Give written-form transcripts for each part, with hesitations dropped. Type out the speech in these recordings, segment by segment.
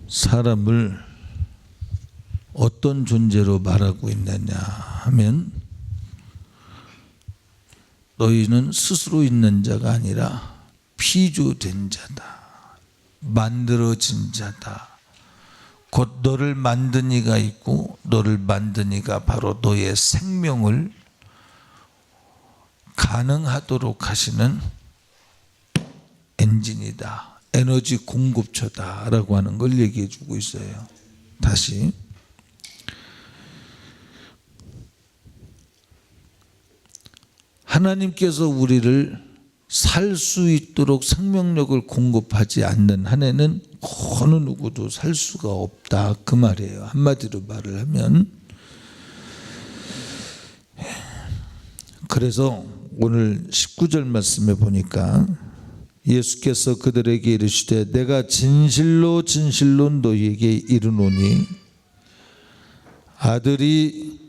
사람을 어떤 존재로 말하고 있느냐 하면 너희는 스스로 있는 자가 아니라 피조된 자다. 만들어진 자다. 곧 너를 만든 이가 있고 너를 만든 이가 바로 너의 생명을 가능하도록 하시는 엔진이다. 에너지 공급처다 라고 하는 걸 얘기해 주고 있어요. 다시 하나님께서 우리를 살 수 있도록 생명력을 공급하지 않는 한에는 어느 누구도 살 수가 없다 그 말이에요. 한마디로 말을 하면, 그래서 오늘 19절 말씀에 보니까 예수께서 그들에게 이르시되 내가 진실로 진실로 너희에게 이르노니 아들이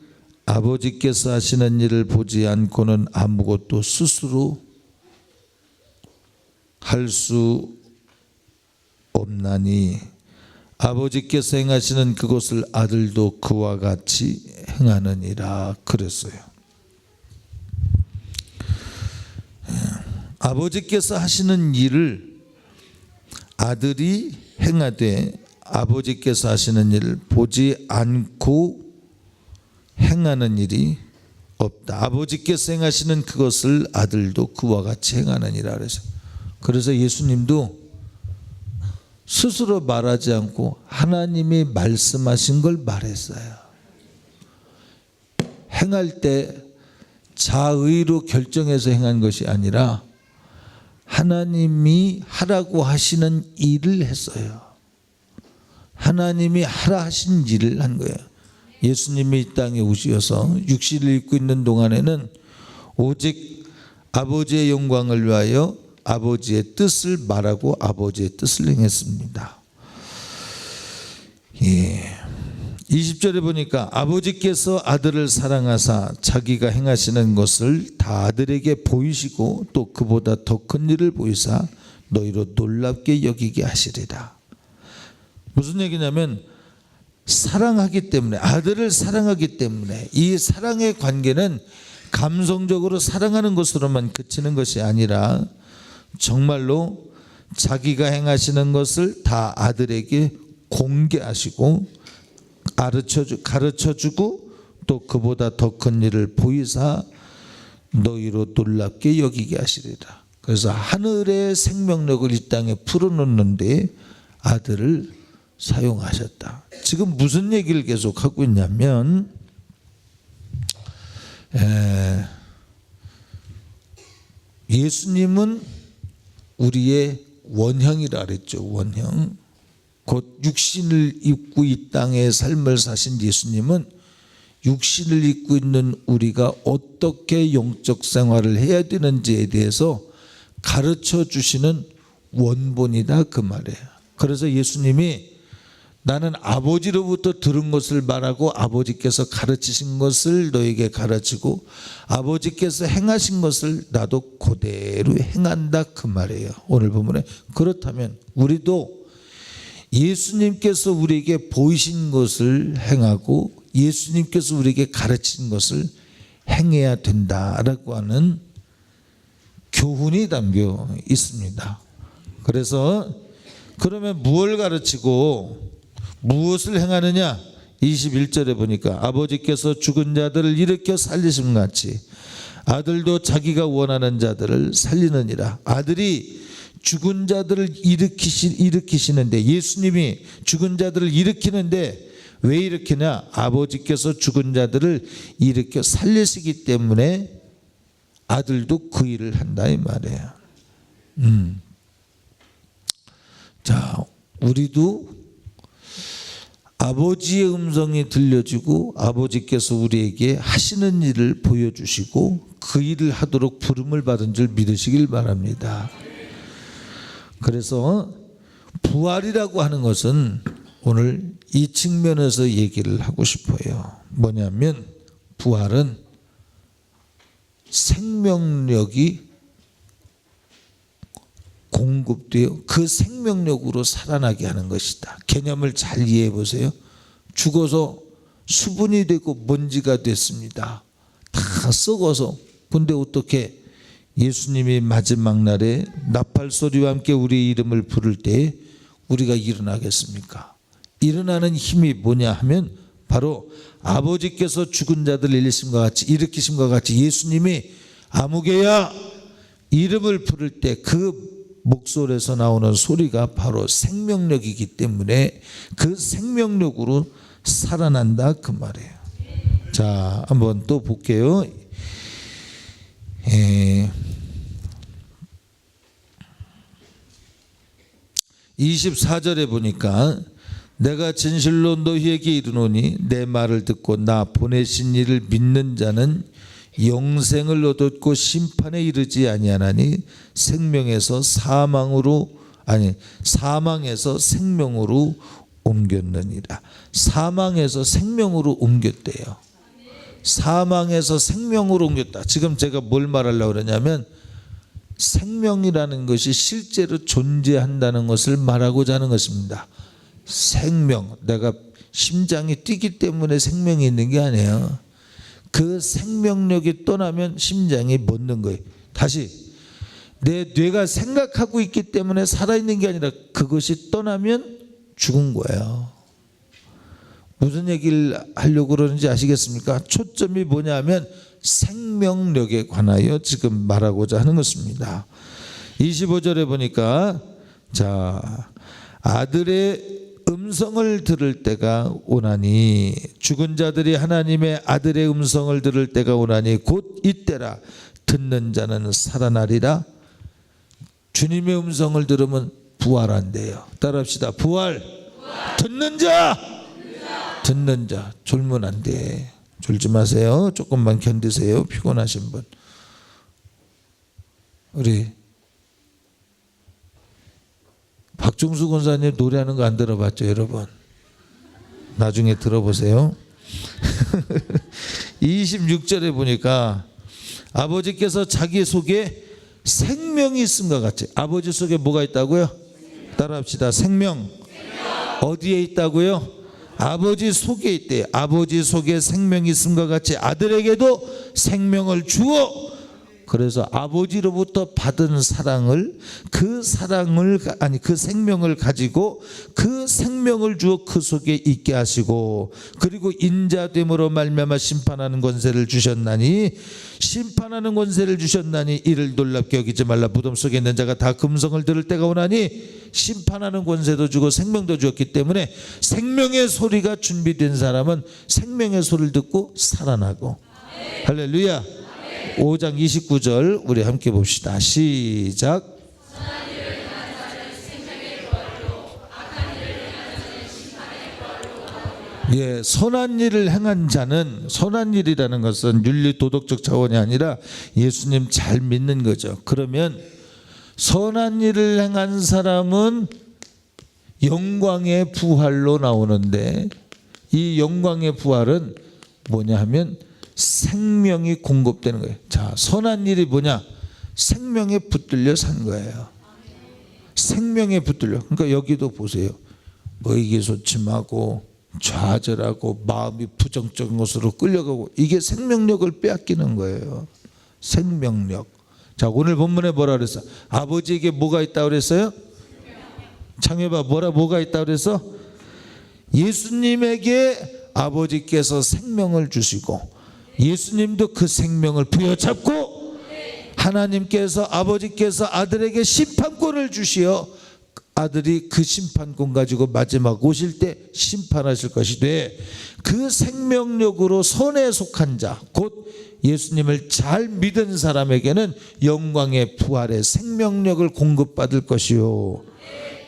아버지께서 하시는 일을 보지 않고는 아무것도 스스로 할 수 없나니 아버지께서 행하시는 그것을 아들도 그와 같이 행하느니라 그랬어요. 아버지께서 하시는 일을 아들이 행하되 아버지께서 하시는 일을 보지 않고 행하는 일이 없다. 아버지께서 행하시는 그것을 아들도 그와 같이 행하느니라 그래서 예수님도 스스로 말하지 않고 하나님이 말씀하신 걸 말했어요. 행할 때 자의로 결정해서 행한 것이 아니라 하나님이 하라고 하시는 일을 했어요. 하나님이 하라 하신 일을 한 거예요. 예수님이 이 땅에 오셔서 육신을 입고 있는 동안에는 오직 아버지의 영광을 위하여 아버지의 뜻을 말하고 아버지의 뜻을 행했습니다. 20절에 보니까 아버지께서 아들을 사랑하사 자기가 행하시는 것을 다 아들에게 보이시고 또 그보다 더 큰 일을 보이사 너희로 놀랍게 여기게 하시리라. 무슨 얘기냐면 사랑하기 때문에, 아들을 사랑하기 때문에, 이 사랑의 관계는 감성적으로 사랑하는 것으로만 그치는 것이 아니라 정말로 자기가 행하시는 것을 다 아들에게 공개하시고 가르쳐주고 또 그보다 더 큰 일을 보이사 너희로 놀랍게 여기게 하시리라. 그래서 하늘의 생명력을 이 땅에 풀어놓는데 아들을 사용하셨다. 지금 무슨 얘기를 계속 하고 있냐면 예수님은 우리의 원형이라 그랬죠. 원형. 곧 육신을 입고 이 땅의 삶을 사신 예수님은 육신을 입고 있는 우리가 어떻게 영적 생활을 해야 되는지에 대해서 가르쳐 주시는 원본이다 그 말이에요. 그래서 예수님이 나는 아버지로부터 들은 것을 말하고 아버지께서 가르치신 것을 너에게 가르치고 아버지께서 행하신 것을 나도 그대로 행한다 그 말이에요. 오늘 본문에. 그렇다면 우리도 예수님께서 우리에게 보이신 것을 행하고 예수님께서 우리에게 가르친 것을 행해야 된다라고 하는 교훈이 담겨 있습니다. 그래서 그러면 무엇을 가르치고 무엇을 행하느냐? 21절에 보니까 아버지께서 죽은 자들을 일으켜 살리심 같이 아들도 자기가 원하는 자들을 살리느니라. 아들이 죽은 자들을 일으키시는데, 예수님이 죽은 자들을 일으키는데 왜 일으키냐? 아버지께서 죽은 자들을 일으켜 살리시기 때문에 아들도 그 일을 한다 이 말이에요. 자, 우리도 아버지의 음성이 들려지고 아버지께서 우리에게 하시는 일을 보여주시고 그 일을 하도록 부름을 받은 줄 믿으시길 바랍니다. 그래서 부활이라고 하는 것은 오늘 이 측면에서 얘기를 하고 싶어요. 뭐냐면 부활은 생명력이 공급되어 그 생명력으로 살아나게 하는 것이다. 개념을 잘 이해해 보세요. 죽어서 수분이 되고 먼지가 됐습니다. 다 썩어서. 근데 어떻게 예수님이 마지막 날에 나팔 소리와 함께 우리의 이름을 부를 때 우리가 일어나겠습니까? 일어나는 힘이 뭐냐 하면 바로 아버지께서 죽은 자들을 일으키심과 같이 예수님이 아무개야 이름을 부를 때 그 목소리에서 나오는 소리가 바로 생명력이기 때문에 그 생명력으로 살아난다 그 말이에요. 자, 한번 또 볼게요. 24절에 보니까 내가 진실로 너희에게 이르노니 내 말을 듣고 나 보내신 이를 믿는 자는 영생을 얻었고 심판에 이르지 아니하나니 사망에서 생명으로 옮겼느니라. 사망에서 생명으로 옮겼대요. 사망에서 생명으로 옮겼다. 지금 제가 뭘 말하려고 그러냐면 생명이라는 것이 실제로 존재한다는 것을 말하고자 하는 것입니다. 생명, 내가 심장이 뛰기 때문에 생명이 있는 게 아니에요. 그 생명력이 떠나면 심장이 멎는 거예요. 다시 내 뇌가 생각하고 있기 때문에 살아있는 게 아니라 그것이 떠나면 죽은 거예요. 무슨 얘기를 하려고 그러는지 아시겠습니까? 초점이 뭐냐면 생명력에 관하여 지금 말하고자 하는 것입니다. 25절에 보니까 자, 아들의 음성을 들을 때가 오나니 죽은 자들이 하나님의 아들의 음성을 들을 때가 오나니 곧 이때라. 듣는 자는 살아나리라. 주님의 음성을 들으면 부활한대요. 따라합시다. 부활. 듣는 자. 듣는 자. 졸면 안 돼. 졸지 마세요. 조금만 견디세요. 피곤하신 분. 우리 박중수 권사님 노래하는 거 안 들어봤죠, 여러분? 나중에 들어보세요. 26절에 보니까 아버지께서 자기 속에 생명이 있음과 같이. 아버지 속에 뭐가 있다고요? 따라합시다. 생명. 어디에 있다고요? 아버지 속에 있대요. 아버지 속에 생명이 있음과 같이 아들에게도 생명을 주어. 그래서 아버지로부터 받은 사랑을 그 생명을 가지고 그 생명을 주어 그 속에 있게 하시고 그리고 인자됨으로 말미암아 심판하는 권세를 주셨나니 이를 놀랍게 여기지 말라. 무덤 속에 있는 자가 다 금성을 들을 때가 오나니 심판하는 권세도 주고 생명도 주었기 때문에 생명의 소리가 준비된 사람은 생명의 소리를 듣고 살아나고. 할렐루야. 5장 29절 우리 함께 봅시다. 시작. 예, 선한 일을 행한 자는, 선한 일이라는 것은 윤리 도덕적 차원이 아니라 예수님 잘 믿는 거죠. 그러면 선한 일을 행한 사람은 영광의 부활로 나오는데 이 영광의 부활은 뭐냐 하면 생명이 공급되는 거예요. 자, 선한 일이 뭐냐? 생명에 붙들려 산 거예요. 생명에 붙들려. 그러니까 여기도 보세요. 의기소침하고 좌절하고 마음이 부정적인 것으로 끌려가고 이게 생명력을 빼앗기는 거예요. 생명력. 자, 오늘 본문에 뭐라 그랬어? 아버지에게 뭐가 있다고 그랬어요? 창해봐. 뭐가 있다고 그랬어? 예수님에게 아버지께서 생명을 주시고 예수님도 그 생명을 부여잡고 하나님께서 아버지께서 아들에게 심판권을 주시어 아들이 그 심판권 가지고 마지막 오실 때 심판하실 것이 돼. 그 생명력으로 선에 속한 자, 곧 예수님을 잘 믿은 사람에게는 영광의 부활의 생명력을 공급받을 것이요.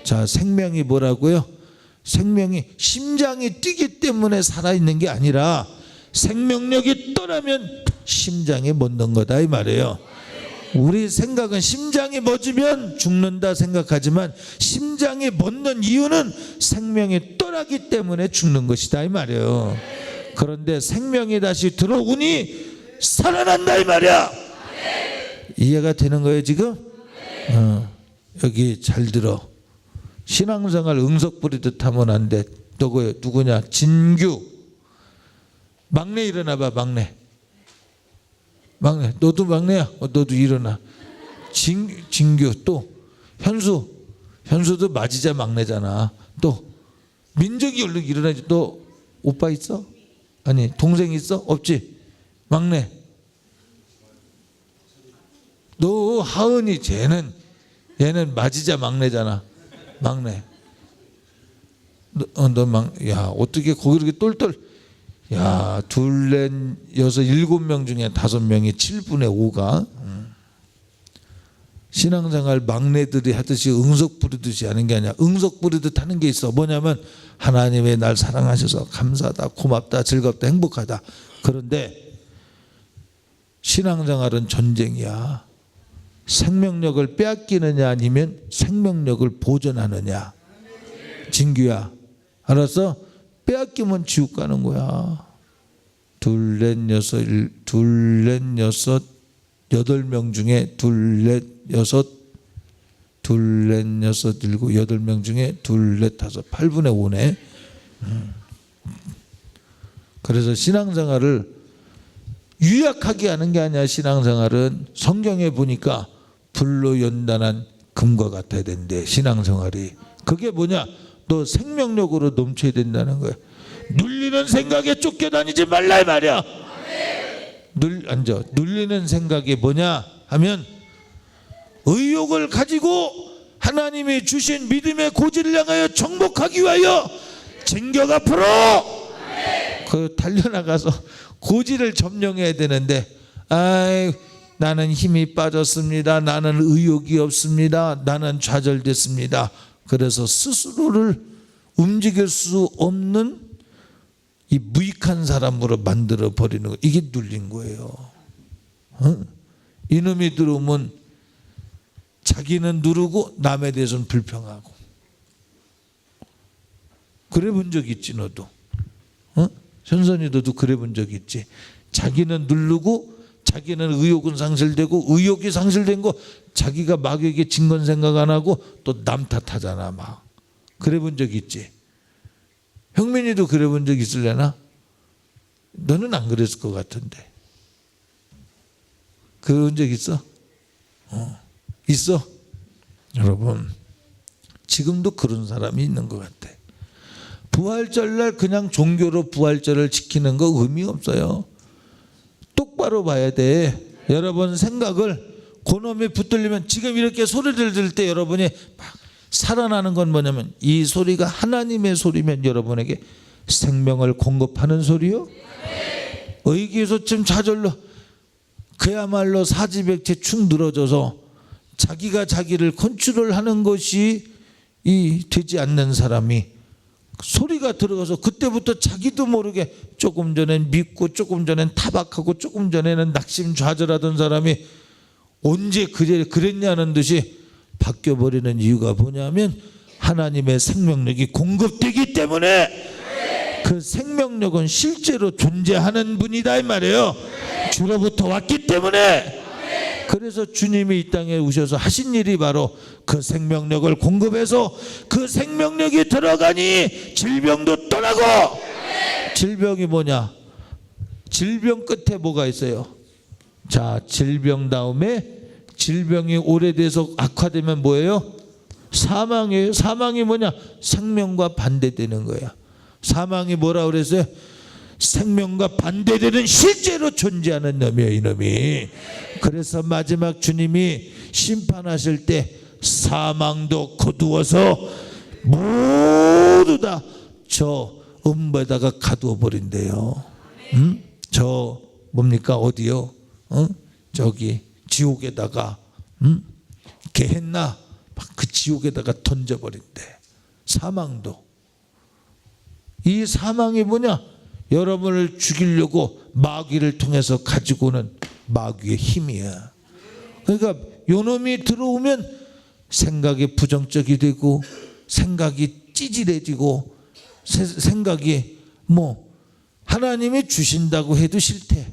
자, 생명이 뭐라고요? 생명이 심장이 뛰기 때문에 살아있는 게 아니라 생명력이 떠나면 심장이 멎는 거다 이 말이에요. 우리 생각은 심장이 멎으면 죽는다 생각하지만 심장이 멎는 이유는 생명이 떠나기 때문에 죽는 것이다 이 말이에요. 그런데 생명이 다시 들어오니 살아난다 이 말이야. 이해가 되는 거예요 지금? 여기 잘 들어. 신앙생활 응석 부리듯 하면 안 돼. 누구냐? 진규. 막내 일어나봐. 막내. 너도 막내야. 너도 일어나. 진규. 또 현수. 현수도 맞이자 막내잖아. 또 민족이 얼른 일어나지. 너 오빠 있어? 아니 동생 있어? 없지? 막내. 너 하은이 얘는 맞이자 막내잖아. 막내. 야 어떻게 거기 이렇게 똘똘. 야 둘, 넷, 여섯, 7명 중에 5명이 7분의 5가 신앙생활 막내들이 하듯이 응석 부리듯이 하는 게 아니야. 응석 부리듯 하는 게 있어. 뭐냐면 하나님의 날 사랑하셔서 감사하다, 고맙다, 즐겁다, 행복하다. 그런데 신앙생활은 전쟁이야. 생명력을 빼앗기느냐 아니면 생명력을 보존하느냐. 진규야 알았어? 빼앗기면 지옥 가는 거야. 둘, 넷, 여섯, 8명 중에 둘, 넷, 여섯, 7, 8명 중에 둘, 넷, 다섯, 8분의 5네. 그래서 신앙생활을 유약하게 하는 게 아니야. 신앙생활은 성경에 보니까 불로 연단한 금과 같아야 된대. 신앙생활이. 그게 뭐냐? 너 생명력으로 넘쳐야 된다는 거야. 눌리는 생각에 쫓겨다니지 말라 이 말이야. 눌리는 생각이 뭐냐 하면 의욕을 가지고 하나님이 주신 믿음의 고지를 향하여 정복하기 위하여 진격 앞으로 그 달려나가서 고지를 점령해야 되는데 나는 힘이 빠졌습니다. 나는 의욕이 없습니다. 나는 좌절됐습니다. 그래서 스스로를 움직일 수 없는 이 무익한 사람으로 만들어 버리는 거. 이게 눌린 거예요. 이놈이 들어오면 자기는 누르고 남에 대해서는 불평하고. 그래 본 적 있지 너도. 현선이 너도 그래 본 적 있지. 자기는 누르고 자기는 의욕은 상실되고 의욕이 상실된 거 자기가 마귀에게 진 건 생각 안 하고 또 남 탓하잖아 막. 그래 본 적 있지. 형민이도 그래 본 적 있을래나? 너는 안 그랬을 것 같은데. 그런 적 있어? 있어? 여러분 지금도 그런 사람이 있는 것 같아. 부활절날 그냥 종교로 부활절을 지키는 거 의미 없어요. 똑바로 봐야 돼. 여러분 생각을 그놈이 붙들리면 지금 이렇게 소리를 들을 때 여러분이 막 살아나는 건 뭐냐면 이 소리가 하나님의 소리면 여러분에게 생명을 공급하는 소리요. 의기소침 좌절로 그야말로 사지백체 축 늘어져서 자기가 자기를 컨트롤하는 것이 되지 않는 사람이 소리가 들어가서 그때부터 자기도 모르게 조금 전엔 믿고 조금 전엔 타박하고 조금 전에는 낙심좌절하던 사람이 언제 그랬냐는 듯이 바뀌어버리는 이유가 뭐냐면 하나님의 생명력이 공급되기 때문에 그 생명력은 실제로 존재하는 분이다 이 말이에요. 주로부터 왔기 때문에. 그래서 주님이 이 땅에 오셔서 하신 일이 바로 그 생명력을 공급해서 그 생명력이 들어가니 질병도 떠나고. 질병이 뭐냐? 질병 끝에 뭐가 있어요? 자, 질병 다음에 질병이 오래돼서 악화되면 뭐예요? 사망이에요. 사망이 뭐냐? 생명과 반대되는 거야. 사망이 뭐라 그랬어요? 생명과 반대되는 실제로 존재하는 놈이에요, 이놈이. 그래서 마지막 주님이 심판하실 때 사망도 거두어서 모두 다 저 음부에다가 가두어 버린대요. 저 뭡니까 어디요? 저기 지옥에다가 게헨나 그 지옥에다가 던져버린대. 사망도. 이 사망이 뭐냐? 여러분을 죽이려고 마귀를 통해서 가지고 오는 마귀의 힘이야. 그러니까 요놈이 들어오면 생각이 부정적이 되고 생각이 찌질해지고 생각이 하나님이 주신다고 해도 싫대.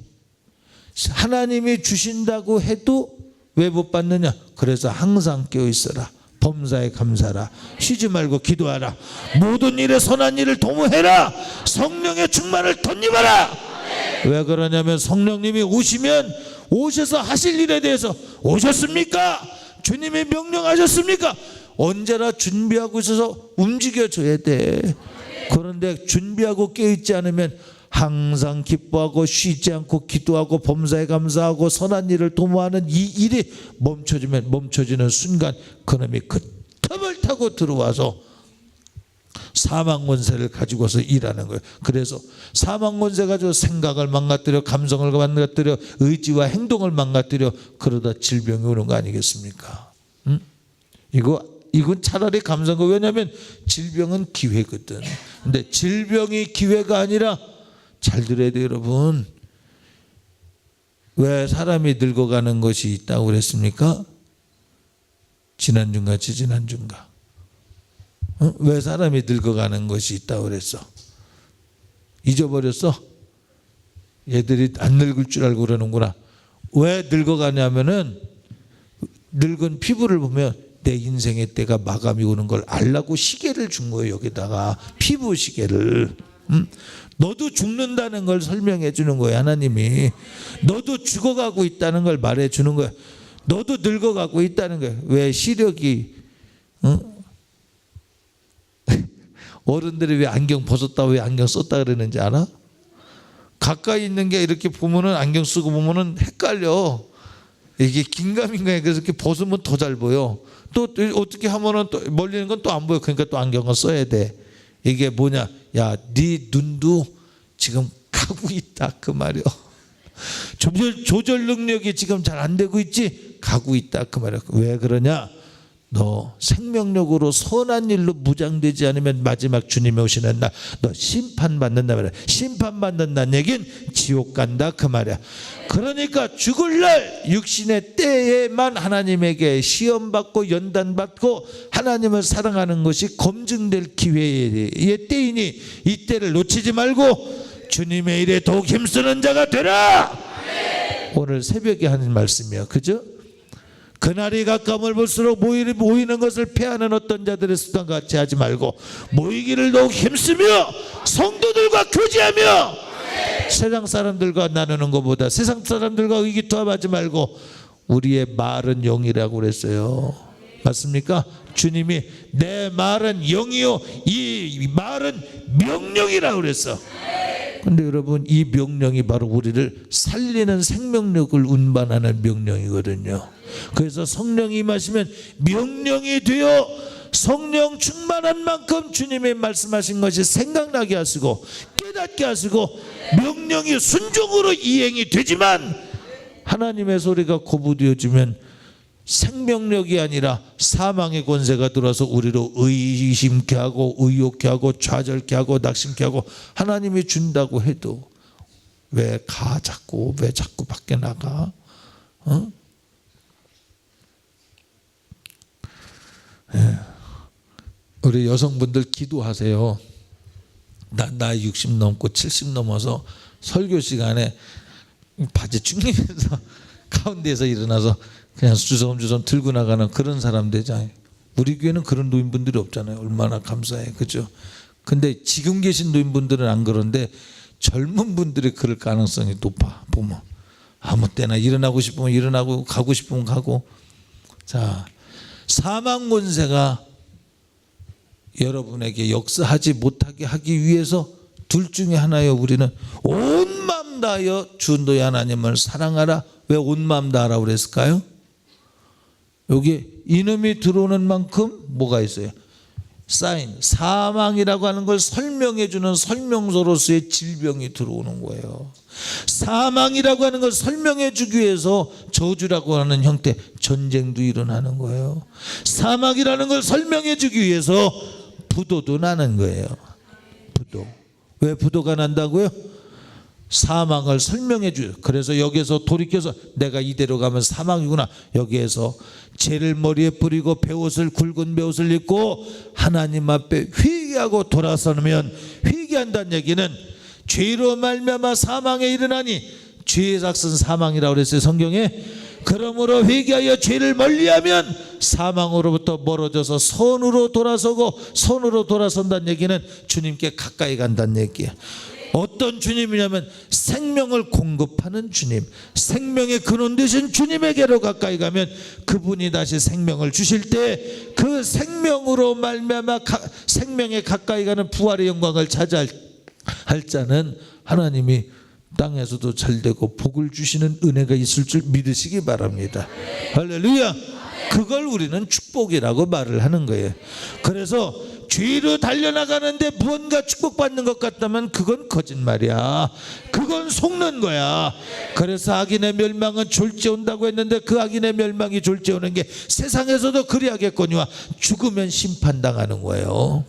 하나님이 주신다고 해도 왜 못 받느냐? 그래서 항상 깨어 있어라. 범사에 감사하라. 쉬지 말고 기도하라. 모든 일에 선한 일을 도모해라. 성령의 충만을 덧입어라. 왜 그러냐면 성령님이 오시면 오셔서 하실 일에 대해서 오셨습니까? 주님이 명령하셨습니까? 언제나 준비하고 있어서 움직여줘야 돼. 그런데 준비하고 깨어있지 않으면 항상 기뻐하고 쉬지 않고 기도하고 범사에 감사하고 선한 일을 도모하는 이 일이 멈춰지는 순간 그놈이 그 틈을 타고 들어와서 사망 권세를 가지고서 일하는 거예요. 그래서 사망 권세 가지고 생각을 망가뜨려, 감성을 망가뜨려, 의지와 행동을 망가뜨려, 그러다 질병이 오는 거 아니겠습니까? 이건 차라리 감사한 거. 왜냐하면 질병은 기회거든. 근데 질병이 기회가 아니라, 잘 들어야 돼요 여러분. 왜 사람이 늙어가는 것이 있다고 그랬습니까? 지난주인가 지난주인가? 왜 사람이 늙어가는 것이 있다고 그랬어? 잊어버렸어? 얘들이 안 늙을 줄 알고 그러는구나. 왜 늙어가냐면은 늙은 피부를 보면 내 인생의 때가 마감이 오는 걸 알라고 시계를 준 거예요. 여기다가 피부 시계를. 너도 죽는다는 걸 설명해 주는 거예요. 하나님이 너도 죽어가고 있다는 걸 말해 주는 거예요. 너도 늙어가고 있다는 거예요. 왜 시력이 어른들이 왜 안경 벗었다 왜 안경 썼다 그러는지 알아? 가까이 있는 게 이렇게 보면은 안경 쓰고 보면은 헷갈려. 이게 긴가민가해. 그래서 이렇게 벗으면 더 잘 보여. 또 어떻게 하면은 또 멀리 있는 건 또 안 보여. 그러니까 또 안경을 써야 돼. 이게 뭐냐? 야, 네 눈도 지금 가고 있다 그 말이요. 조절 능력이 지금 잘 안 되고 있지? 가고 있다 그 말이야. 왜 그러냐? 너 생명력으로 선한 일로 무장되지 않으면 마지막 주님이 오시는 날 너 심판받는다 말이야. 심판받는다는 얘기는 지옥 간다 그 말이야. 그러니까 죽을 날 육신의 때에만 하나님에게 시험받고 연단받고 하나님을 사랑하는 것이 검증될 기회의 때이니 이 때를 놓치지 말고 주님의 일에 더욱 힘쓰는 자가 되라. 오늘 새벽에 하는 말씀이야. 그죠? 그날이 가까움을 볼수록 모이는 것을 패하는 어떤 자들의 습관과 같이 하지 말고 모이기를 더욱 힘쓰며 성도들과 교제하며 세상 사람들과 나누는 것보다 세상 사람들과 의기투합하지 말고 우리의 말은 영이라고 그랬어요. 맞습니까? 주님이 내 말은 영이요 이 말은 명령이라고 그랬어. 근데 여러분 이 명령이 바로 우리를 살리는 생명력을 운반하는 명령이거든요. 그래서 성령이 임하시면 명령이 되어 성령 충만한 만큼 주님의 말씀하신 것이 생각나게 하시고 깨닫게 하시고 명령이 순종으로 이행이 되지만 하나님의 소리가 거부되어지면 생명력이 아니라 사망의 권세가 들어와서 우리로 의심케 하고 의욕케 하고 좌절케 하고 낙심케 하고 하나님이 준다고 해도 왜 자꾸 밖에 나가? 우리 여성분들 기도하세요. 나 60 넘고 70 넘어서 설교 시간에 바지 쭉내면서 가운데에서 일어나서 그냥 주섬주섬 들고 나가는 그런 사람 되잖아요. 우리 교회는 그런 노인분들이 없잖아요. 얼마나 감사해. 그죠? 근데 지금 계신 노인분들은 안 그런데 젊은 분들이 그럴 가능성이 높아. 보면 아무 때나 일어나고 싶으면 일어나고 가고 싶으면 가고. 자, 사망 권세가 여러분에게 역사하지 못하게 하기 위해서 둘 중에 하나요. 우리는 온 마음 다하여 주 너의 하나님을 사랑하라. 왜 온 마음 다하라고 그랬을까요? 여기 이놈이 들어오는 만큼 뭐가 있어요? 사인, 사망이라고 하는 걸 설명해 주는 설명서로서의 질병이 들어오는 거예요. 사망이라고 하는 걸 설명해 주기 위해서 저주라고 하는 형태 전쟁도 일어나는 거예요. 사망이라는 걸 설명해 주기 위해서 부도도 나는 거예요. 부도. 왜 부도가 난다고요? 사망을 설명해 줘요. 그래서 여기에서 돌이켜서 내가 이대로 가면 사망이구나. 여기에서 죄를 머리에 뿌리고 굵은 베옷을 입고 하나님 앞에 회개하고 돌아서면 회개한다는 얘기는 죄로 말미암아 사망에 일어나니 죄의 삭은 사망이라고 그랬어요. 성경에 그러므로 회개하여 죄를 멀리하면 사망으로부터 멀어져서 선으로 돌아서고, 선으로 돌아선다는 얘기는 주님께 가까이 간다는 얘기야. 어떤 주님이냐면 생명을 공급하는 주님, 생명의 근원 되신 주님에게로 가까이 가면 그분이 다시 생명을 주실 때 그 생명으로 말미암아 생명에 가까이 가는 부활의 영광을 차지할 자는 하나님이 땅에서도 잘되고 복을 주시는 은혜가 있을 줄 믿으시기 바랍니다. 할렐루야. 그걸 우리는 축복이라고 말을 하는 거예요. 그래서 뒤로 달려나가는데 무언가 축복받는 것 같다면 그건 거짓말이야. 그건 속는 거야. 그래서 악인의 멸망은 졸지 온다고 했는데 그 악인의 멸망이 졸지 오는 게 세상에서도 그리하겠거니와 죽으면 심판당하는 거예요.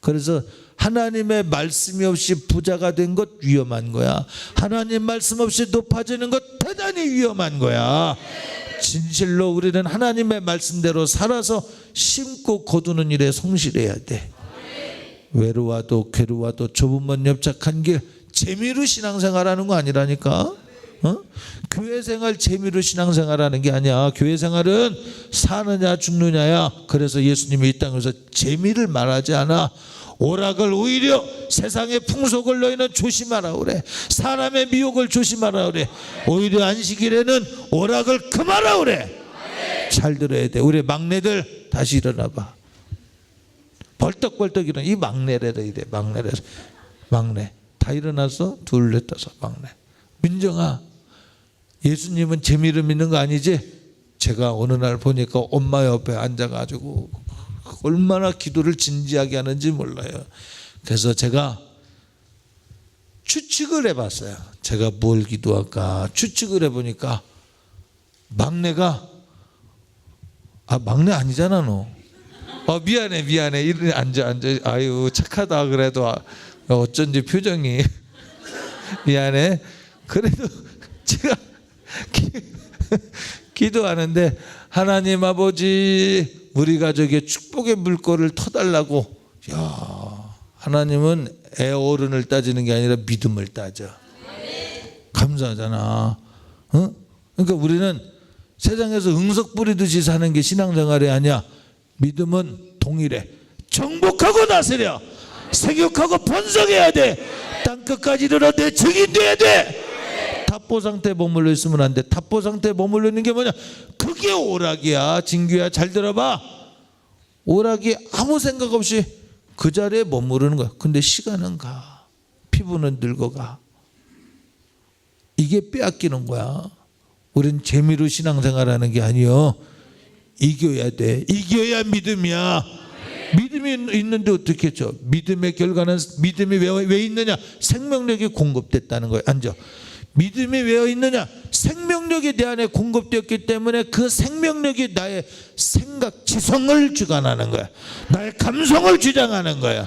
그래서 하나님의 말씀이 없이 부자가 된 것 위험한 거야. 하나님 말씀 없이 높아지는 것 대단히 위험한 거야. 진실로 우리는 하나님의 말씀대로 살아서 심고 거두는 일에 성실해야 돼. 외로워도 괴로워도 좁은 먼 협착한 길 재미로 신앙생활하는 거 아니라니까. 교회 생활 재미로 신앙생활하는 게 아니야. 교회 생활은 사느냐 죽느냐야. 그래서 예수님이 이 땅에서 재미를 말하지 않아. 오락을 오히려 세상의 풍속을 너희는 조심하라 그래. 사람의 미혹을 조심하라 그래. 오히려 안식일에는 오락을 금하라 그래. 잘 들어야 돼. 우리 막내들 다시 일어나봐. 벌떡벌떡 일어나. 이 막내래라 이래. 막내 다 일어났어? 둘, 넷, 다섯. 막내. 민정아, 예수님은 재미를 믿는 거 아니지? 제가 어느 날 보니까 엄마 옆에 앉아가지고 얼마나 기도를 진지하게 하는지 몰라요. 그래서 제가 추측을 해봤어요. 제가 뭘 기도할까 추측을 해보니까 막내가 막내 아니잖아 너. 미안해 이리 앉아. 아유 착하다. 그래도 어쩐지 표정이 미안해. 그래도 제가 기도하는데 하나님 아버지 우리 가족의 축복의 물꼬를 터달라고. 야, 하나님은 애 어른을 따지는 게 아니라 믿음을 따져. 감사하잖아. 그러니까 우리는 세상에서 응석 뿌리듯이 사는 게 신앙생활이 아니야. 믿음은 동일해. 정복하고 나서려. 생육하고 번성해야 돼. 땅끝까지 이르러 내 증인 돼야 돼. 답보 상태에 머물러 있으면 안 돼. 답보 상태에 머물러 있는 게 뭐냐? 그게 오락이야. 진규야 잘 들어봐. 오락이 아무 생각 없이 그 자리에 머무르는 거야. 근데 시간은 가. 피부는 늙어가. 이게 빼앗기는 거야. 우린 재미로 신앙생활하는 게 아니요. 이겨야 돼. 이겨야 믿음이야. 믿음이 있는데 어떻게 했죠? 믿음의 결과는 믿음이 왜 있느냐? 생명력이 공급됐다는 거예요. 앉아. 믿음이 왜 있느냐? 생명력이 내 안에 공급되었기 때문에 그 생명력이 나의 생각, 지성을 주관하는 거야. 나의 감성을 주장하는 거야.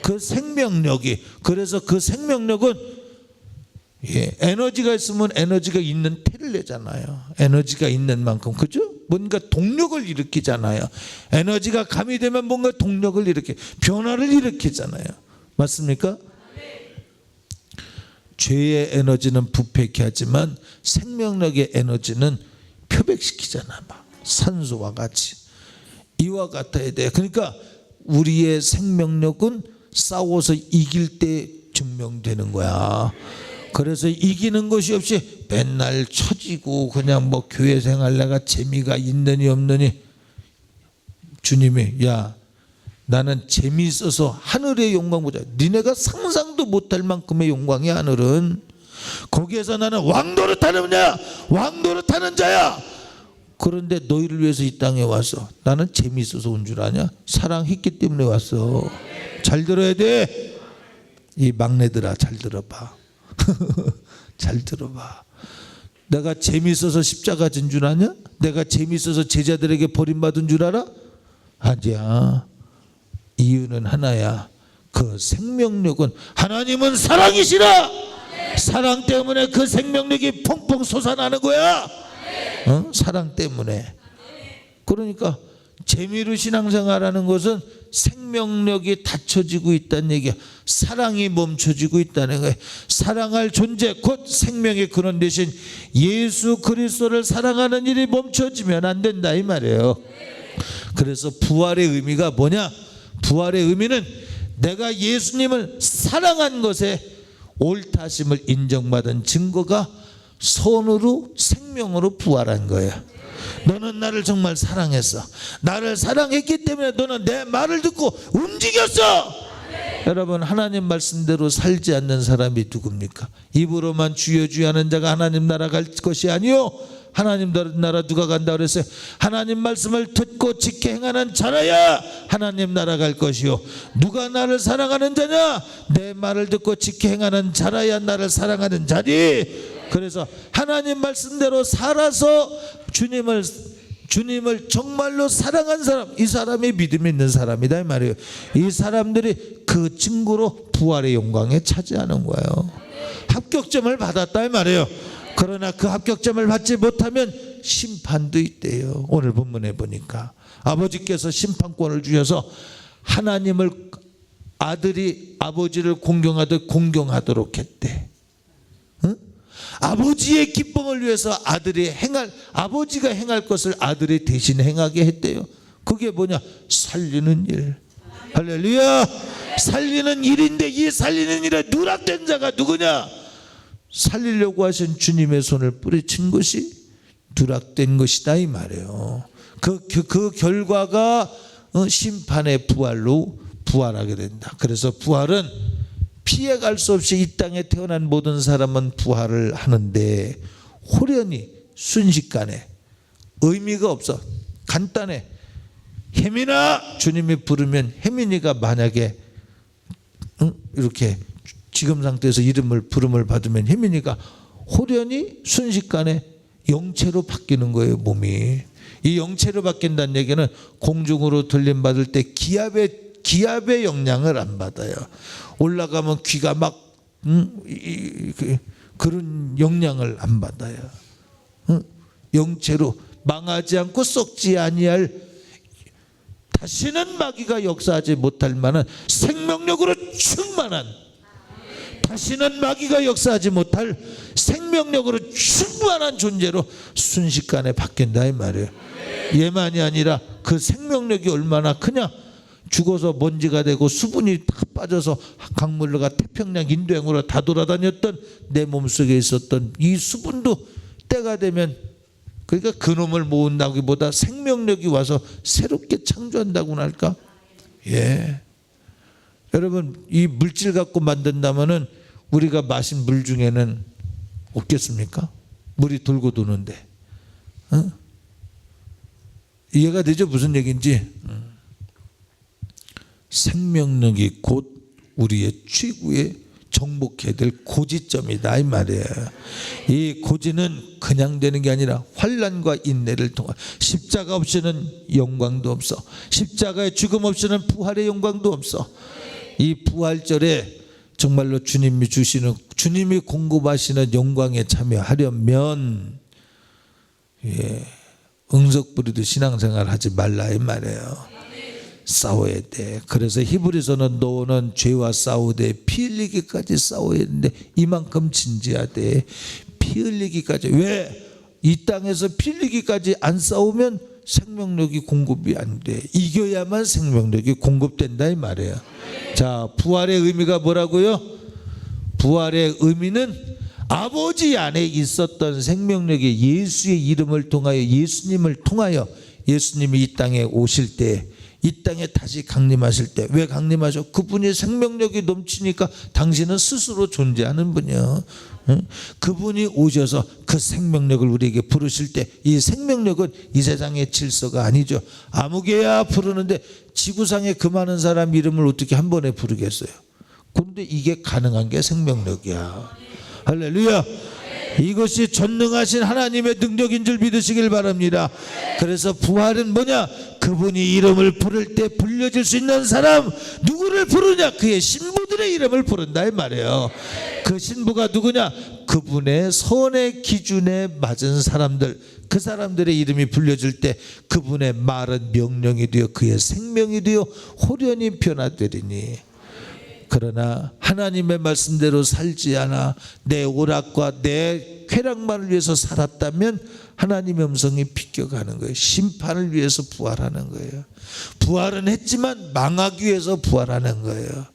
그 생명력이. 그래서 그 생명력은 에너지가 있으면 에너지가 있는 태를 내잖아요. 에너지가 있는 만큼. 그죠? 뭔가 동력을 일으키잖아요. 에너지가 가미되면 뭔가 동력을 일으켜 변화를 일으키잖아요. 맞습니까? 죄의 에너지는 부패케 하지만 생명력의 에너지는 표백시키잖아. 막 산소와 같이. 이와 같아야 돼. 그러니까 우리의 생명력은 싸워서 이길 때 증명되는 거야. 그래서 이기는 것이 없이 맨날 처지고 그냥 뭐 교회 생활 내가 재미가 있느니 없느니. 주님이 야 나는 재미있어서 하늘의 영광 보자. 니네가 상상도 못할 만큼의 영광이야. 하늘은. 거기에서 나는 왕노릇하는 자, 왕노릇하는 자야. 그런데 너희를 위해서 이 땅에 왔어. 나는 재미있어서 온 줄 아냐? 사랑했기 때문에 왔어. 잘 들어야 돼. 이 막내들아 잘 들어봐. 잘 들어봐. 내가 재미있어서 십자가 진 줄 아냐? 내가 재미있어서 제자들에게 버림받은 줄 알아? 아니야. 이유는 하나야. 그 생명력은 하나님은 사랑이시라. 사랑 때문에 그 생명력이 펑펑 솟아나는 거야. 사랑 때문에. 그러니까 재미로 신앙생활하는 것은 생명력이 닫혀지고 있다는 얘기야. 사랑이 멈춰지고 있다는 거예요. 사랑할 존재 곧 생명의 근원 되신 예수 그리스도를 사랑하는 일이 멈춰지면 안 된다 이 말이에요. 그래서 부활의 의미가 뭐냐? 부활의 의미는 내가 예수님을 사랑한 것에 옳다심을 인정받은 증거가 선으로 생명으로 부활한 거예요. 너는 나를 정말 사랑했어. 나를 사랑했기 때문에 너는 내 말을 듣고 움직였어. 여러분, 하나님 말씀대로 살지 않는 사람이 누굽니까? 입으로만 주여 주여 하는 자가 하나님 나라 갈 것이 아니요 하나님 나라 누가 간다 그랬어요? 하나님 말씀을 듣고 지켜 행하는 자라야 하나님 나라 갈 것이요 누가 나를 사랑하는 자냐? 내 말을 듣고 지켜 행하는 자라야 나를 사랑하는 자리. 그래서 하나님 말씀대로 살아서 주님을 정말로 사랑한 사람, 이 사람이 믿음이 있는 사람이다 이 말이에요. 이 사람들이 그 증거로 부활의 영광에 차지하는 거예요. 합격점을 받았다 이 말이에요. 그러나 그 합격점을 받지 못하면 심판도 있대요. 오늘 본문에 보니까 아버지께서 심판권을 주셔서 하나님을 아들이 아버지를 공경하듯 공경하도록 했대. 응? 아버지의 기쁨을 위해서 아버지가 행할 것을 아들이 대신 행하게 했대요. 그게 뭐냐? 살리는 일. 할렐루야. 살리는 일인데 이 살리는 일에 누락된 자가 누구냐? 살리려고 하신 주님의 손을 뿌리친 것이 누락된 것이다 이 말이에요. 그 결과가 심판의 부활로 부활하게 된다. 그래서 부활은 피해갈 수 없이 이 땅에 태어난 모든 사람은 부활을 하는데 호련히 순식간에 의미가 없어. 간단해. 혜민아 주님이 부르면 혜민이가 만약에 이렇게 지금 상태에서 부름을 받으면 혜민이가 호련히 순식간에 영체로 바뀌는 거예요. 몸이. 이 영체로 바뀐다는 얘기는 공중으로 들림받을 때 기압의 영향을 안 받아요. 올라가면 귀가 막 그런 영향을 안 받아요. 영체로 망하지 않고 썩지 아니할, 다시는 마귀가 역사하지 못할 만한 생명력으로 충만한, 다시는 마귀가 역사하지 못할 생명력으로 충만한 존재로 순식간에 바뀐다 이 말이에요. 얘만이 아니라 그 생명력이 얼마나 크냐? 죽어서 먼지가 되고 수분이 다 빠져서 강물로가 태평양 인도양으로 다 돌아다녔던 내 몸속에 있었던 이 수분도 때가 되면, 그러니까 그놈을 모은다기보다 생명력이 와서 새롭게 창조한다고나 할까? 예. 여러분, 이 물질 갖고 만든다면은 우리가 마신 물 중에는 없겠습니까? 물이 돌고 도는데. 이해가 되죠? 무슨 얘기인지. 생명력이 곧 우리의 최고의 정복해야 될 고지점이다 이 말이에요. 이 고지는 그냥 되는 게 아니라 환난과 인내를 통한, 십자가 없이는 영광도 없어. 십자가의 죽음 없이는 부활의 영광도 없어. 이 부활절에 정말로 주님이 공급하시는 영광에 참여하려면 응석 부리듯 신앙생활 하지 말라 이 말이에요. 싸워야 돼. 그래서 히브리서는 너는 죄와 싸우되 피 흘리기까지 싸워야 되는데 이만큼 진지하대. 피 흘리기까지. 왜? 이 땅에서 피 흘리기까지 안 싸우면 생명력이 공급이 안 돼. 이겨야만 생명력이 공급된다 이 말이에요. 자, 부활의 의미가 뭐라고요? 부활의 의미는 아버지 안에 있었던 생명력이 예수의 이름을 통하여, 예수님을 통하여, 예수님이 이 땅에 오실 때, 이 땅에 다시 강림하실 때, 왜 강림하셔? 그분이 생명력이 넘치니까 당신은 스스로 존재하는 분이요. 그분이 오셔서 그 생명력을 우리에게 부르실 때, 이 생명력은 이 세상의 질서가 아니죠. 아무개야 부르는데 지구상에 그 많은 사람 이름을 어떻게 한 번에 부르겠어요? 그런데 이게 가능한 게 생명력이야. 할렐루야. 이것이 전능하신 하나님의 능력인 줄 믿으시길 바랍니다. 그래서 부활은 뭐냐? 그분이 이름을 부를 때 불려질 수 있는 사람, 누구를 부르냐? 그의 신부들 신부들의 이름을 부른다 이 말이에요. 그 신부가 누구냐? 그분의 선의 기준에 맞은 사람들, 그 사람들의 이름이 불려질 때 그분의 말은 명령이 되어 그의 생명이 되어 호련히 변화되리니. 그러나 하나님의 말씀대로 살지 않아 내 오락과 내 쾌락만을 위해서 살았다면 하나님의 음성이 비껴가는 거예요. 심판을 위해서 부활하는 거예요. 부활은 했지만 망하기 위해서 부활하는 거예요.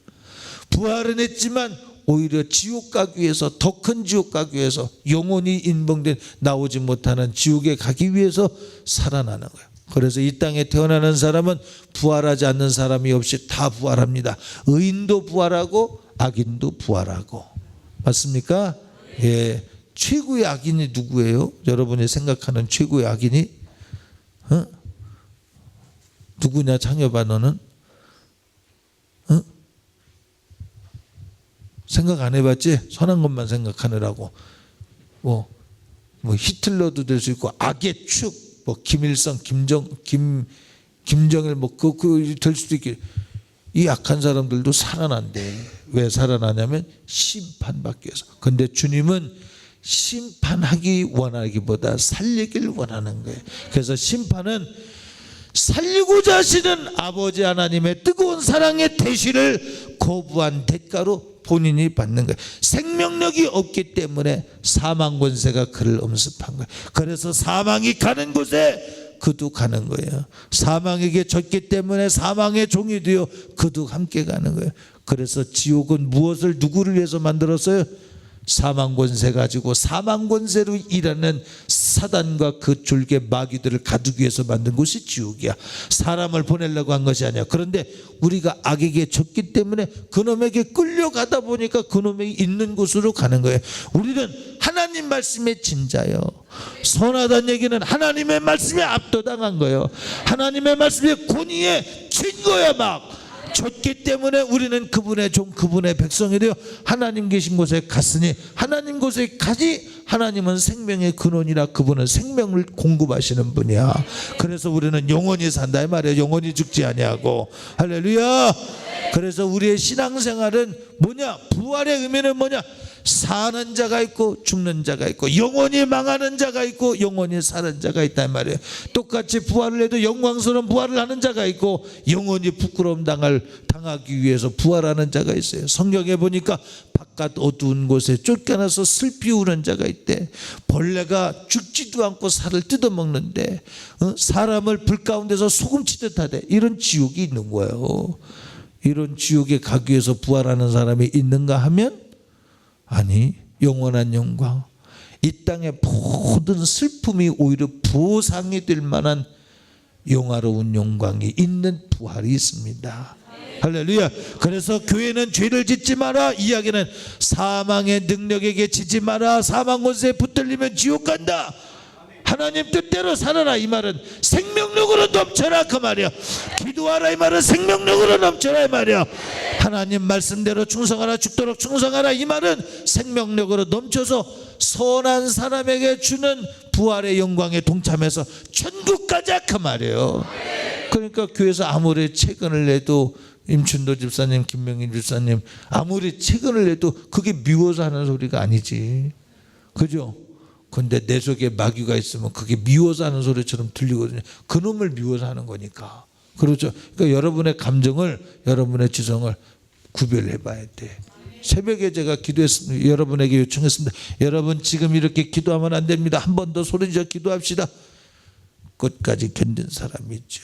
부활은 했지만 오히려 지옥 가기 위해서, 더 큰 지옥 가기 위해서, 영원히 인봉된 나오지 못하는 지옥에 가기 위해서 살아나는 거예요. 그래서 이 땅에 태어나는 사람은 부활하지 않는 사람이 없이 다 부활합니다. 의인도 부활하고 악인도 부활하고. 맞습니까? 예. 최고의 악인이 누구예요? 여러분이 생각하는 최고의 악인이? 누구냐? 창여봐 너는? 생각 안 해봤지? 선한 것만 생각하느라고. 뭐 히틀러도 될 수 있고 악의 축, 뭐 김일성, 김정일 뭐 그 될 수도 있게. 이 악한 사람들도 살아난대. 왜 살아나냐면 심판받기 위해서. 근데 주님은 심판하기 원하기보다 살리길 원하는 거예요. 그래서 심판은 살리고자 하시는 아버지 하나님의 뜨거운 사랑의 대시를 거부한 대가로 본인이 받는 거예요. 생명력이 없기 때문에 사망 권세가 그를 엄습한 거예요. 그래서 사망이 가는 곳에 그도 가는 거예요. 사망에게 졌기 때문에 사망의 종이 되어 그도 함께 가는 거예요. 그래서 지옥은 무엇을 누구를 위해서 만들었어요? 사망 권세 가지고 사망 권세로 일하는 사단과 그 졸개 마귀들을 가두기 위해서 만든 곳이 지옥이야. 사람을 보내려고 한 것이 아니야. 그런데 우리가 악에게 졌기 때문에 그놈에게 끌려가다 보니까 그놈이 있는 곳으로 가는 거예요. 우리는 하나님 말씀의 진자요. 선하다는 얘기는 하나님의 말씀에 압도당한 거예요. 하나님의 말씀의 권위에 진 거야. 막 졌기 때문에 우리는 그분의 종, 그분의 백성이 되어 하나님 계신 곳에 갔으니, 하나님 곳에 가지 하나님은 생명의 근원이라 그분은 생명을 공급하시는 분이야. 그래서 우리는 영원히 산다 이 말이에요. 영원히 죽지 아니하고. 할렐루야. 그래서 우리의 신앙생활은 뭐냐? 부활의 의미는 뭐냐? 사는 자가 있고 죽는 자가 있고 영원히 망하는 자가 있고 영원히 사는 자가 있다 이 말이에요. 똑같이 부활을 해도 영광스러운 부활을 하는 자가 있고 영원히 부끄러움 당하기 위해서 부활하는 자가 있어요. 성경에 보니까 바깥 어두운 곳에 쫓겨나서 슬피 우는 자가 있대. 벌레가 죽지도 않고 살을 뜯어먹는데 사람을 불 가운데서 소금치듯 하대. 이런 지옥이 있는 거예요. 이런 지옥에 가기 위해서 부활하는 사람이 있는가 하면 아니, 영원한 영광, 이 땅의 모든 슬픔이 오히려 보상이 될 만한 영화로운 영광이 있는 부활이 있습니다. 할렐루야. 그래서 교회는 죄를 짓지 마라. 이야기는 사망의 능력에게 지지 마라. 사망 권세에 붙들리면 지옥 간다. 하나님 뜻대로 살아라 이 말은 생명력으로 넘쳐라 그 말이야. 기도하라 이 말은 생명력으로 넘쳐라 이 말이야. 하나님 말씀대로 충성하라, 죽도록 충성하라 이 말은 생명력으로 넘쳐서 선한 사람에게 주는 부활의 영광에 동참해서 천국 가자 그 말이에요. 그러니까 교회에서 아무리 책을 내도, 임춘도 집사님, 김명인 집사님 아무리 책을 내도 그게 미워서 하는 소리가 아니지. 그죠? 근데 내 속에 마귀가 있으면 그게 미워서 하는 소리처럼 들리거든요. 그놈을 미워서 하는 거니까. 그렇죠. 그러니까 여러분의 감정을, 여러분의 지성을 구별해 봐야 돼. 새벽에 제가 기도했습니다. 여러분에게 요청했습니다. 여러분 지금 이렇게 기도하면 안 됩니다. 한 번 더 소리져 기도합시다. 끝까지 견딘 사람이 있죠.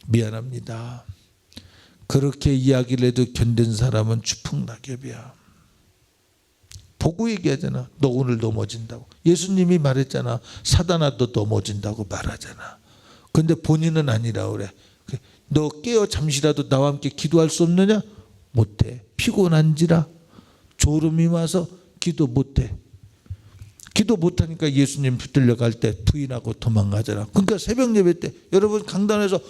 미안합니다. 그렇게 이야기를 해도 견딘 사람은 추풍낙엽이야. 보고 얘기하잖아. 너 오늘 넘어진다고. 예수님이 말했잖아. 사단아 너 넘어진다고 말하잖아. 근데 본인은 아니라 그래. 너 깨어 잠시라도 나와 함께 기도할 수 없느냐? 못해. 피곤한지라 졸음이 와서 기도 못해. 기도 못하니까 예수님 붙들려 갈 때 부인하고 도망가잖아. 그러니까 새벽 예배 때 여러분 강단에서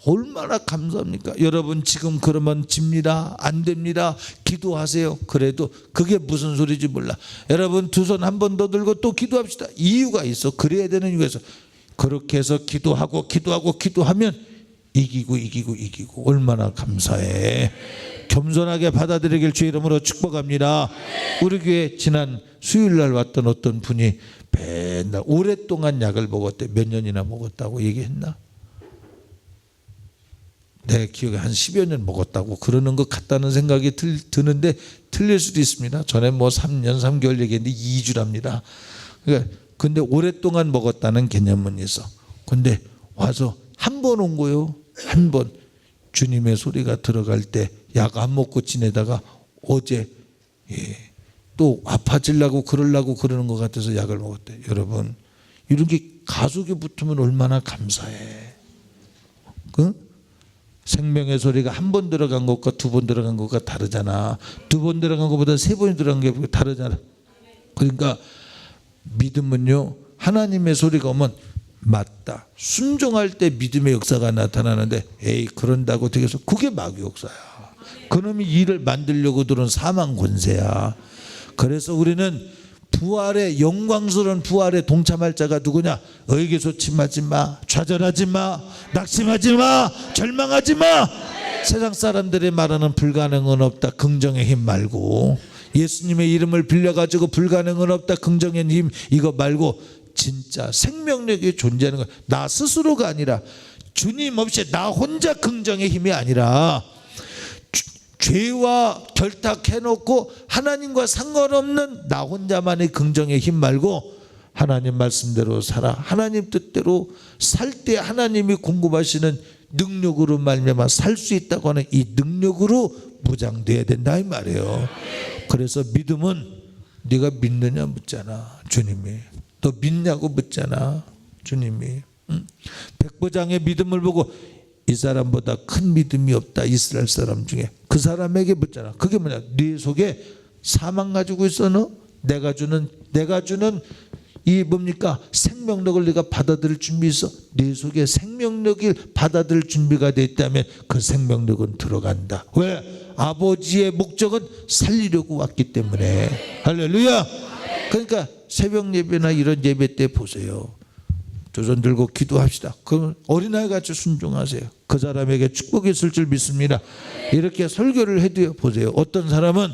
얼마나 감사합니까? 여러분 지금 그러면 집니다. 안 됩니다. 기도하세요. 그래도 그게 무슨 소리인지 몰라. 여러분 두 손 한 번 더 들고 또 기도합시다. 이유가 있어. 그래야 되는 이유가 있어. 그렇게 해서 기도하면 이기고 얼마나 감사해. 겸손하게 받아들이길 주 이름으로 축복합니다. 우리 교회 지난 수요일날 왔던 어떤 분이 맨날 오랫동안 약을 먹었대. 몇 년이나 먹었다고 얘기했나? 내 기억에 한 10여 년 먹었다고 그러는 것 같다는 생각이 드는데 틀릴 수도 있습니다. 전에 뭐 3년 3개월 얘기했는데 2주랍니다. 그러니까 근데 오랫동안 먹었다는 개념은 있어. 근데 와서 한 번 온 거요. 한 번. 주님의 소리가 들어갈 때 약 안 먹고 지내다가 어제 또 아파지려고 그러려고 그러는 것 같아서 약을 먹었대. 여러분 이런 게 가속에 붙으면 얼마나 감사해. 생명의 소리가 한 번 들어간 것과 두 번 들어간 것과 다르잖아. 두 번 들어간 것보다 세 번이 들어간 게 다르잖아. 그러니까 믿음은요, 하나님의 소리가 오면 맞다, 순종할 때 믿음의 역사가 나타나는데 에이 그런다고 되겠어? 그게 마귀 역사야. 그놈이 일을 만들려고 들은 사망 권세야. 그래서 우리는 부활의 영광스러운 부활에 동참할 자가 누구냐? 의기소침하지 마, 좌절하지 마, 낙심하지 마, 절망하지 마. 세상 사람들이 말하는 불가능은 없다, 긍정의 힘 말고, 예수님의 이름을 빌려가지고 불가능은 없다, 긍정의 힘 이거 말고 진짜 생명력이 존재하는 거야. 나 스스로가 아니라 주님 없이 나 혼자 긍정의 힘이 아니라 죄와 결탁해놓고 하나님과 상관없는 나 혼자만의 긍정의 힘 말고 하나님 말씀대로 살아, 하나님 뜻대로 살 때 하나님이 공급하시는 능력으로 말미암아 살 수 있다고 하는 이 능력으로 무장돼야 된다 이 말이에요. 그래서 믿음은 네가 믿느냐 묻잖아 주님이. 너 믿냐고 묻잖아 주님이. 백부장의 믿음을 보고 이 사람보다 큰 믿음이 없다 이스라엘 사람 중에. 그 사람에게 묻잖아. 그게 뭐냐? 네 속에 사망 가지고 있어 너? 내가 주는 이 뭡니까? 생명력을 네가 받아들일 준비 있어? 네 속에 생명력을 받아들일 준비가 돼 있다면 그 생명력은 들어간다. 왜? 아버지의 목적은 살리려고 왔기 때문에. 할렐루야. 그러니까 새벽 예배나 이런 예배 때 보세요. 두 손 들고 기도합시다. 그러면 어린아이 같이 순종하세요. 그 사람에게 축복이 있을 줄 믿습니다. 이렇게 설교를 해도 보세요. 어떤 사람은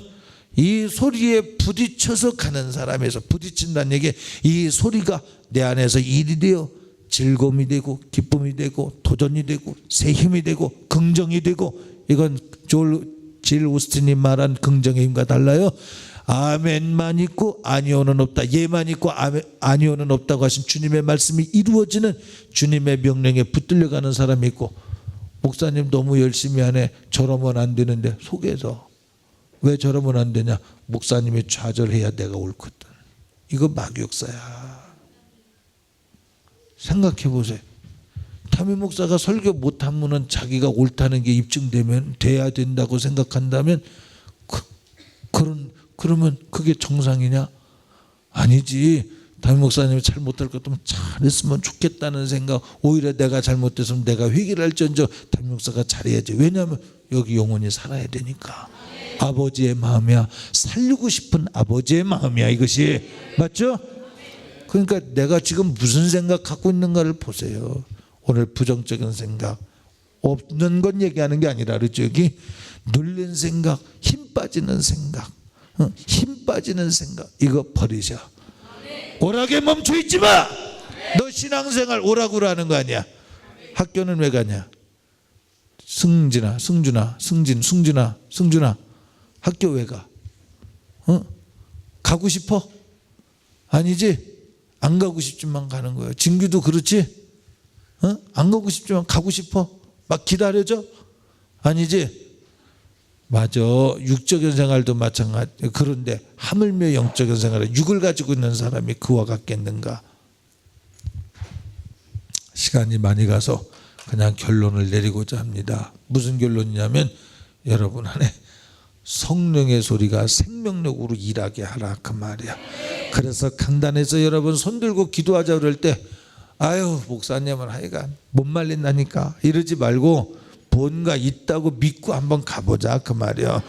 이 소리에 부딪혀서 가는 사람에서, 부딪힌다는 얘기, 이 소리가 내 안에서 일이 되어 즐거움이 되고 기쁨이 되고 도전이 되고 새 힘이 되고 긍정이 되고, 이건 질 오스틴이 말한 긍정의 힘과 달라요. 아멘만 있고 아니오는 없다. 예만 있고 아니오는 없다고 하신 주님의 말씀이 이루어지는 주님의 명령에 붙들려가는 사람이 있고, 목사님 너무 열심히 하네, 저러면 안 되는데 속에서 왜 저러면 안 되냐? 목사님이 좌절해야 내가 옳거든. 이거 마귀 역사야. 생각해 보세요. 담임 목사가 설교 못하면 자기가 옳다는 게 입증되면 돼야 된다고 생각한다면 그러면 그게 정상이냐? 아니지. 담임 목사님이 잘 못할 것 같으면 잘했으면 좋겠다는 생각, 오히려 내가 잘못했으면 내가 회개를 할지언정 담임 목사가 잘해야지. 왜냐하면 여기 영혼이 살아야 되니까. 아버지의 마음이야. 살리고 싶은 아버지의 마음이야 이것이. 맞죠? 그러니까 내가 지금 무슨 생각 갖고 있는가를 보세요. 오늘 부정적인 생각 없는 건 얘기하는 게 아니라 그렇죠. 여기 눌린 생각, 힘 빠지는 생각, 힘 빠지는 생각 이거 버리자. 오락에 멈춰 있지 마. 너 신앙생활 오락으로 하는 거 아니야. 학교는 왜 가냐? 승준아 학교 왜 가? 가고 싶어? 아니지. 안 가고 싶지만 가는 거예요. 진규도 그렇지? 안 가고 싶지만 가고 싶어? 막 기다려줘? 아니지. 맞아. 육적인 생활도 마찬가지. 그런데 하물며 영적인 생활에 육을 가지고 있는 사람이 그와 같겠는가? 시간이 많이 가서 그냥 결론을 내리고자 합니다. 무슨 결론이냐면 여러분 안에 성령의 소리가 생명력으로 일하게 하라 그 말이야. 그래서 강단에서 여러분 손 들고 기도하자 그럴 때 아유 목사님은 하여간 못 말린다니까 이러지 말고 뭔가 있다고 믿고 한번 가보자 그 말이야.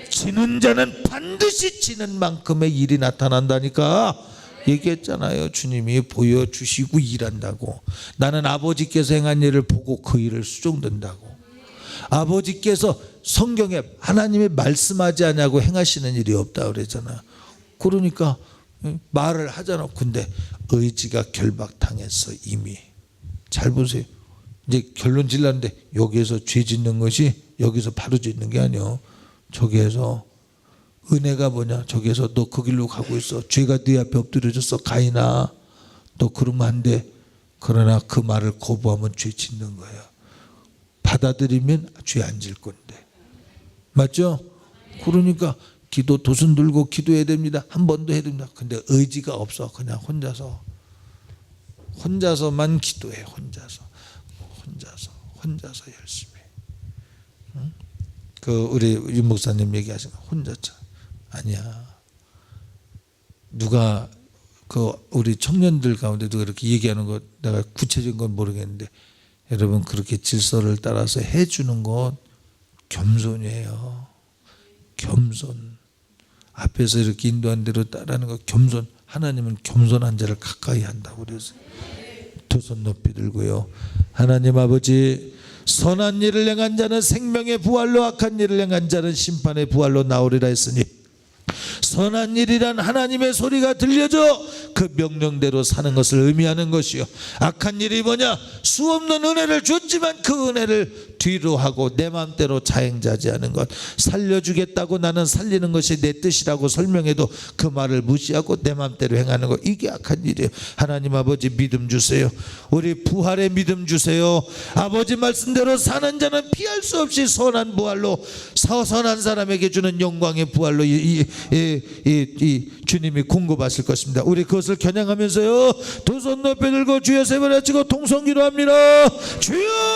지는 자는 반드시 지는 만큼의 일이 나타난다니까 얘기했잖아요. 주님이 보여주시고 일한다고. 나는 아버지께서 행한 일을 보고 그 일을 수종든다고. 아버지께서 성경에 하나님이 말씀하지 않냐고 행하시는 일이 없다 그랬잖아요. 그러니까 말을 하잖아. 근데 의지가 결박당했어 이미. 잘 보세요. 이제 결론 질렀는데 여기에서 죄 짓는 것이 여기서 바로 짓는 게 아니요. 저기에서 은혜가 뭐냐. 저기에서 너 그 길로 가고 있어. 죄가 네 앞에 엎드려졌어. 가인아 너 그러면 안 돼. 그러나 그 말을 거부하면 죄 짓는 거예요. 받아들이면 죄 안 질 건데. 맞죠? 그러니까 기도 도순 들고 기도해야 됩니다. 한 번도 해야 됩니다. 근데 의지가 없어. 그냥 혼자서만 기도해. 혼자서 열심히. 응? 그 우리 윤 목사님 얘기하신 거 혼자서 아니야. 누가 그 우리 청년들 가운데도 그렇게 얘기하는 거 내가 구체적인 건 모르겠는데 여러분 그렇게 질서를 따라서 해주는 건 겸손이에요. 겸손. 앞에서 이렇게 인도한 대로 따르는 거 겸손. 하나님은 겸손한 자를 가까이 한다고 그래서 두 손 높이 들고요. 하나님 아버지 선한 일을 행한 자는 생명의 부활로 악한 일을 행한 자는 심판의 부활로 나오리라 했으니 선한 일이란 하나님의 소리가 들려져 그 명령대로 사는 것을 의미하는 것이요. 악한 일이 뭐냐? 수없는 은혜를 줬지만 그 은혜를 뒤로 하고 내 마음대로 자행자지하는 것. 살려주겠다고 나는 살리는 것이 내 뜻이라고 설명해도 그 말을 무시하고 내 마음대로 행하는 것. 이게 악한 일이에요. 하나님 아버지 믿음 주세요. 우리 부활의 믿음 주세요. 아버지 말씀대로 사는 자는 피할 수 없이 선한 부활로 선한 사람에게 주는 영광의 부활로 이 주님이 공급하실 것입니다. 우리 그것을 겨냥하면서요 두 손 높이 들고 주여 세 번 외치고 통성기로 합니다. 주여.